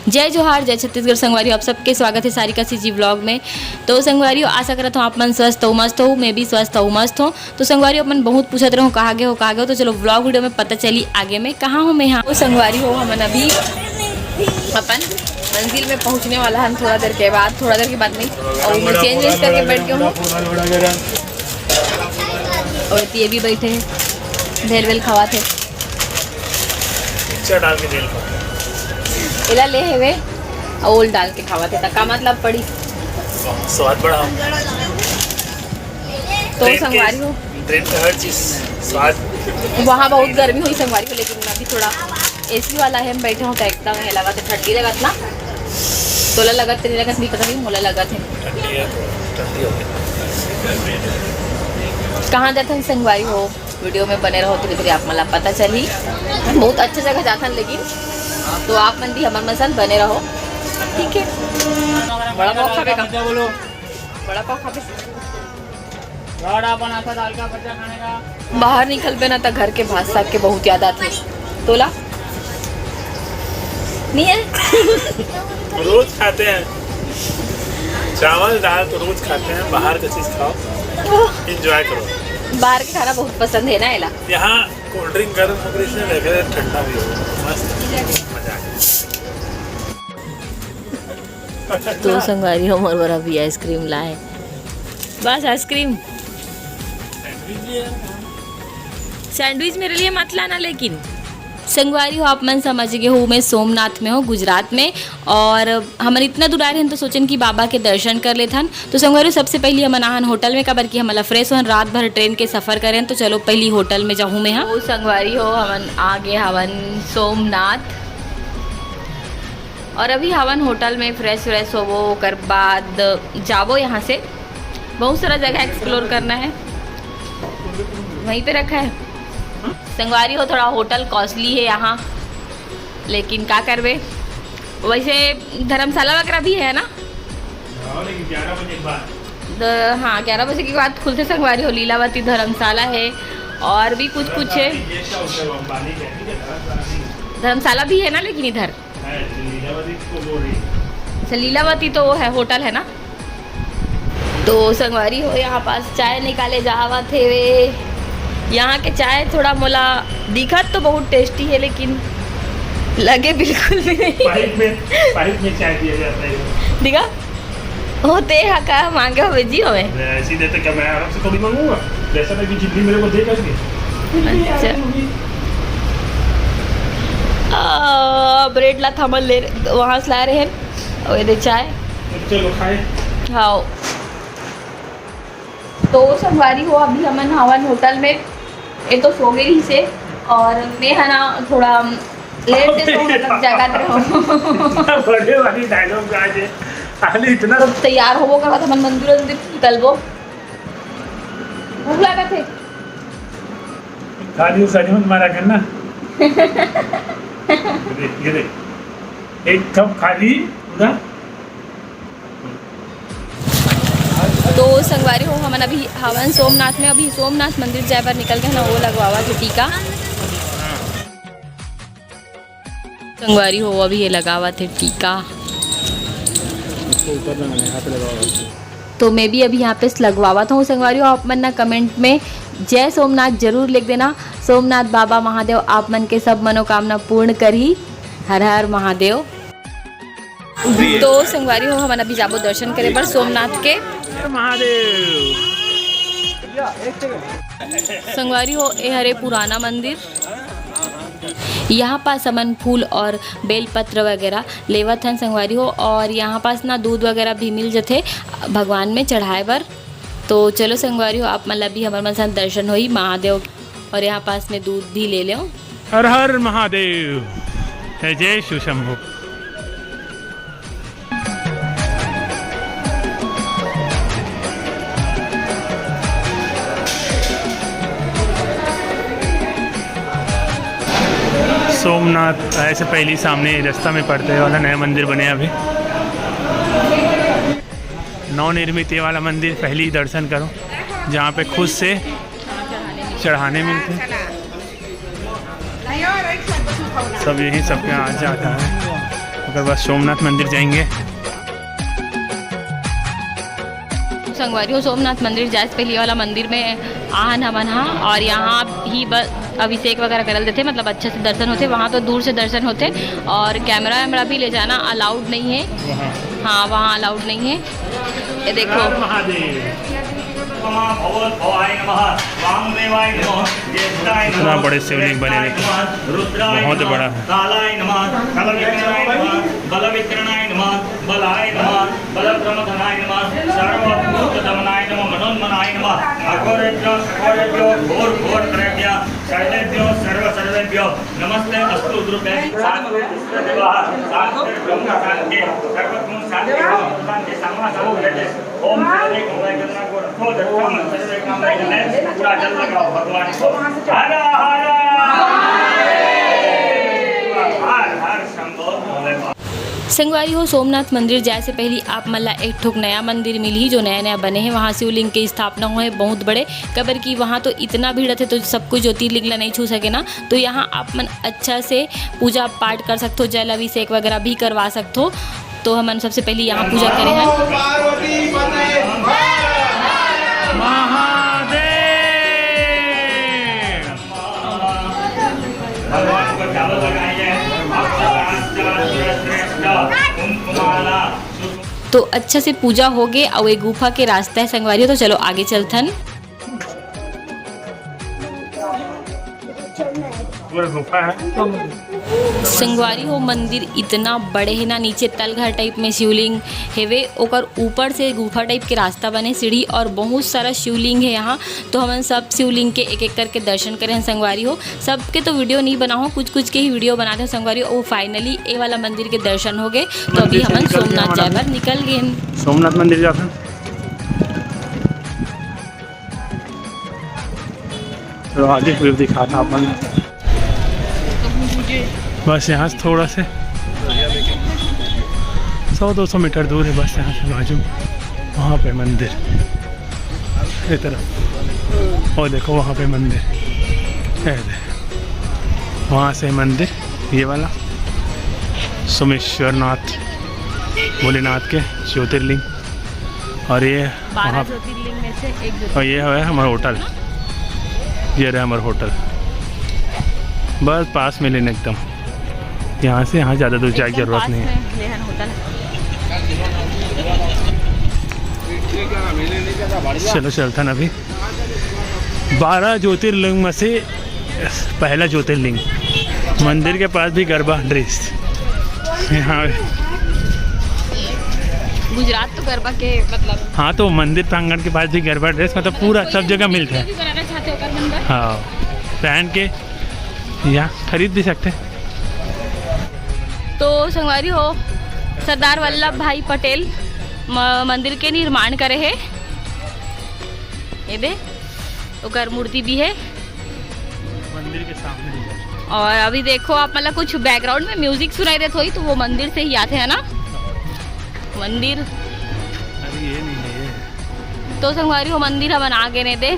जय जोहार, जय छत्तीसगढ़ संगवारी। आप सबके स्वागत है सारिका सीजी व्लॉग में। तो संगवारी आशा करत हूँ आप मन स्वस्थ हो, मस्त हो, मैं भी स्वस्थ हूँ, मस्त हूँ। तो संगवारी अपन बहुत पूछत रहो कहाँ गए हो। तो चलो व्लॉग वीडियो में पता चली आगे में कहाँ हूँ मैं। यहाँ तो संगवारी हो हमन अभी अपन मंजिल में पहुँचने वाला हम थोड़ा देर के बाद नहीं। और मैं चेंज वेंज करके बैठ के हूँ और ये भी बैठे हैं भेल वेल खवा थे डाल के तेल इला ले हेवे ओल डाल के खावा थे का मतलब पड़ी स्वाद बढ़ा तो संगवारी हो ट्रेन का हर चीज स्वाद। वहाँ बहुत गर्मी हुई संगवारी को, लेकिन अभी थोड़ा एसी वाला है हम बैठे हूँ तो एकदम है लगा थे ठंडी लगत ना तोला लगत नहीं लगत नहीं पता नहीं मोला लगत है ठंडी हो गई। कहाँ जाते हैं संगवारी हो वीडियो में बने रहो धीरे धीरे आप मला पता चली। बहुत अच्छी जगह जाता है लेकिन तो आप मन भी हमारे साथ बने रहो, ठीक है। बड़ा पाव खावे का बड़ा पाव खावे बाहर निकल पे ना तो घर के भात साग के बहुत याद आते तोला नहीं है। रोज खाते हैं चावल दाल तो रोज खाते हैं, बाहर का चीज खाओ एंजॉय करो। बाहर का खाना बहुत पसंद है ना इला। यहाँ कोल्ड ड्रिंक गर्म होकर इसमें लेकर ठंडा भी हो मस्त मजा आ। तो संगवारी हो मोर बड़ा भी आइसक्रीम लाए बस आइसक्रीम सैंडविच मेरे लिए मत लाना। लेकिन संगवारी हो आप मन समझ गए हो मैं सोमनाथ में हो गुजरात में, और हम इतना दूर आए हैं तो सोचन कि बाबा के दर्शन कर लेथन। तो संगवारी सबसे पहले हम आहन होटल में कबर की हमला फ्रेश होन रात भर ट्रेन के सफ़र करें तो चलो पहली होटल में जाऊँ मैं। हाँ संगवारी हो हमन आगे हवन सोमनाथ और अभी हवन होटल में फ्रेश व्रेश होवो कर बाद जावो। यहाँ से बहुत सारा जगह एक्सप्लोर करना है, वहीं पे रखा है संगवारी हो। थोड़ा होटल कॉस्टली है यहाँ, लेकिन क्या करवे। वैसे धर्मशाला वगैरह भी है ना। हाँ 11 बजे के बाद हाँ 11 बजे के बाद खुलते संगवारी हो। लीलावती धर्मशाला है और भी कुछ है। धर्मशाला भी है ना, लेकिन इधर लीलावती तो वो है होटल है ना। तो संगवारी हो यहाँ पास चाय निकाले जावा थे वे। यहाँ के चाय थोड़ा मोला दिखत तो बहुत टेस्टी है लेकिन लगे बिल्कुल भी नहीं। पाइप में चाय दिया जाता है दिखा होते है का मांगे हो जी हमें ऐसे देते क्या मैं आराम से थोड़ी मांगूंगा जैसा था कि जितनी मेरे को दे करके। अच्छा ब्रेड ला थमल ले वहाँ से ला रहे हैं और ये चाय चलो खाए। हाँ तो संगवारी हो अभी हमन हवन होटल में ये तो सो गई से और मैं है ना थोड़ा लेट से तो मतलब जगत रहो बड़े वाली डायलॉग आज है खाली इतना तैयार होवो का बाद हमन मंदिर निकलबो। भूख लगा थे खाली सच मत मारा करना। ये देख एक कप खाली पूरा। तो संगवारी हो हमन अभी हवन सोमनाथ में अभी सोमनाथ मंदिर जाए पर निकल गए ना वो लगवावा के टीका। संगवारी हो अभी ये लगावा थे टीका तो मैं भी अभी यहाँ पे लगवावा था। संगवारी हो आप मन ना कमेंट में जय सोमनाथ जरूर लिख देना। सोमनाथ बाबा महादेव आप मन के सब मनोकामना पूर्ण करी। हर हर महादेव। तो संगवारी हो हमन अभी जाबो दर्शन करे पर सोमनाथ के महादेव। संगवारी हो ये हरे पुराना मंदिर। यहाँ पास हमन फूल और बेलपत्र वगैरह लेवत हन संगवारी हो, और यहाँ पास ना दूध वगैरह भी मिल जाते भगवान में चढ़ाए बर। तो चलो संगवारी हो आप मतलब भी हमारे साथ दर्शन होई महादेव और यहाँ पास में दूध भी ले लो। हर हर महादेव है जय शिव शंभु। सोमनाथ ऐसे पहले सामने रास्ता में पड़ते हैं वाला नया मंदिर बने अभी नवनिर्मित ये वाला मंदिर पहले ही दर्शन करो जहाँ पे खुद से चढ़ाने मिलते हैं। सब यही सबके आ जाता है। अगर बस सोमनाथ मंदिर जाएंगे। संगवारियों सोमनाथ मंदिर जाए पहले वाला मंदिर में आहन हवन हाँ, और यहाँ ही बस अभिषेक वगैरह कर देते, मतलब अच्छे से दर्शन होते। वहाँ तो दूर से दर्शन होते और कैमरा वैमरा भी ले जाना अलाउड नहीं है। हाँ वहाँ अलाउड नहीं है। ये देखो इतना बड़े शिवलिंग बने हुए, बहुत बड़ा है। कालाय नमः, कल विक्रमाय नमः, बल विक्रणाय नमः, बलाय नमः, बल ब्रह्मधनाय नमः, सर्वभूत दमनाय नमः, मनोन्मनाय नमः, अघोरेभ्यो सघोरेभ्यो घोर घोर करेभ्यो सर्वेभ्यो सर्वेभ्यो नमस्ते अस्तु द्रुपे देवः शांति ब्रह्म शांति सर्वगुण शांति शांति समा सर्वभूते ओम सर्वे कामना को रखो दर्शन सर्वे कामना पूरा जल लगाओ भगवान को। हर हर हर शंभो भोले। संगवारी हो सोमनाथ मंदिर जाए से पहले आप मला एक ठोक नया मंदिर मिली जो नया नया बने हैं। वहाँ शिवलिंग की स्थापना हुए हैं बहुत बड़े, कबर की वहाँ तो इतना भीड़ थे तो सब कुछ ज्योतिर्लिंग ला नहीं छू सके ना। तो यहाँ आप मन अच्छा से पूजा पाठ कर सकते हो, जल अभिषेक वगैरह भी करवा सकते हो। तो हम सबसे पहले यहाँ पूजा करें हैं। तो अच्छा से पूजा हो गए और एक गुफा के रास्ता है संगवारी, तो चलो आगे चलथन। गुफा है संगवारी हो मंदिर इतना बड़े है ना, नीचे तलघर टाइप में शिवलिंग हेवे, ओकर ऊपर से गुफा टाइप के रास्ता बने सीढ़ी और बहुत सारा शिवलिंग है यहाँ। तो हम सब शिवलिंग के एक एक करके दर्शन करें हैं संगवारी हो। सबके तो वीडियो नहीं बनाओ, कुछ कुछ के ही वीडियो बनाते हैं संगवारी हो। फाइनली ए वाला मंदिर के दर्शन हो गए, तो अभी हम सोमनाथ जाए पर निकल गए। सोमनाथ मंदिर जाते हैं तो आगे व्यू दिखाता अपन। बस यहाँ से थोड़ा से 100-200 मीटर दूर है बस यहाँ से बाजू, वहाँ पे मंदिर ये तरफ। और देखो वहाँ पे मंदिर है, वहाँ से मंदिर ये वाला सोमेश्वरनाथ भोलेनाथ के ज्योतिर्लिंग। और ये वहाँ ज्योतिर्लिंग में से एक और ये है हमारा होटल, ये रहा हमारा होटल बस पास में लेने एकदम। यहाँ से यहाँ ज़्यादा दूर जाने की जरूरत नहीं है। चलो चलता ना। अभी 12 ज्योतिर्लिंग में से पहला ज्योतिर्लिंग, मंदिर के पास भी गरबा ड्रेस। यहाँ गुजरात तो गरबा के मतलब, हाँ तो मंदिर प्रांगण के पास भी गरबा ड्रेस, मतलब पूरा सब जगह मिलता है। हाँ पहन के यहाँ खरीद भी सकते। तो संगवारी हो सरदार वल्लभ भाई पटेल मंदिर के निर्माण करे है। ये दे ओकर मूर्ति भी है मंदिर के सामने। और अभी देखो आप मतलब कुछ बैकग्राउंड में म्यूजिक सुनाई देते हुई, तो वो मंदिर से ही आते हैं ना मंदिर। अरे ये नहीं है ये। तो संगवारी हो मंदिर हम आगे नहीं दे,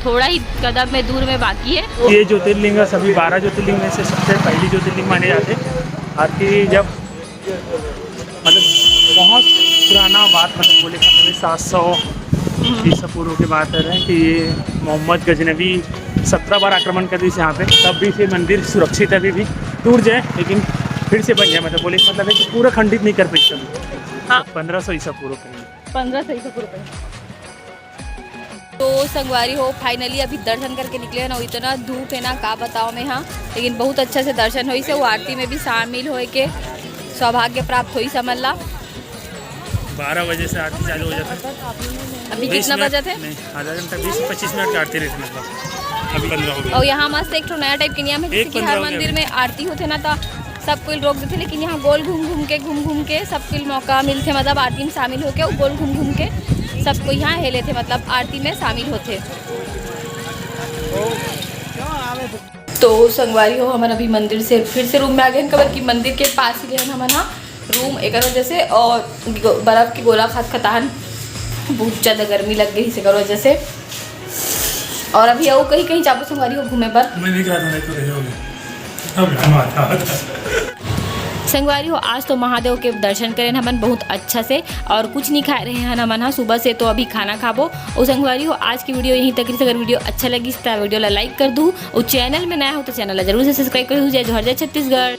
थोड़ा ही कदम में दूर में बाकी है। ये ज्योतिर्लिंग सभी 12 ज्योतिर्लिंग में से सबसे पहली ज्योतिर्लिंग माने जाते। आपकी जब मतलब बहुत पुराना बात, मतलब बोले 700 ईसा पूर्व की बात कर रहे हैं कि ये मोहम्मद गजनबी 17 बार आक्रमण कर दी यहाँ पे, तब भी से मंदिर सुरक्षित अभी भी टूट जाए लेकिन फिर से बन जाए। मतलब बोले मतलब है कि पूरा खंडित नहीं कर पाई कभी। हाँ 1500 ईसा पूर्व करेंगे, 1500 ईसा पूर्व। तो संगवारी हो फाइनली अभी दर्शन करके निकले हैं ना, इतना धूप है ना का बताओ मैं। हाँ लेकिन बहुत अच्छा से दर्शन हुई से, वो आरती में भी शामिल हो के सौभाग्य प्राप्त हुई समझ ला। 12 बजे से आरती चालू हो जाता है। अभी कितना बजे थे? आधा घंटा 20-25 मिनट की आरती रहती मतलब, अभी 15 हो गई। और यहाँ मस्त एक तो नया टाइप के नियम है, जैसे कि हर मंदिर में आरती होते ना तो सब कोई रोक देते, लेकिन यहाँ गोल घूम घूम के सबको मौका मिलते, मतलब आरती में शामिल होके वो गोल घूम के सबको यहाँ हेले थे, मतलब आरती में शामिल होते। तो संगवारी हो हमारे अभी मंदिर से फिर से रूम में आ गए, कबर की मंदिर के पास ही गए हमारा रूम एक वजह से, और बर्फ़ की गोला खतान बहुत ज़्यादा गर्मी लग गई इसे करो वजह से। और अभी आओ कहीं कहीं जापो संगवारी हो घूमे पर। मैं नहीं कहा था, नहीं तो रही होगी। अब संगवारी हो आज तो महादेव के दर्शन करें हमन बहुत अच्छा से और कुछ नहीं खा रहे हैं हमन हाँ सुबह से, तो अभी खाना खाबो। और संगवारी हो आज की वीडियो यहीं तक। अगर वीडियो अच्छा लगी तो वीडियो ला लाइक कर दूँ और चैनल में नया हो तो चैनल ला जरूर से सब्सक्राइब कर दूँ। जय जोहर, जय छत्तीसगढ़।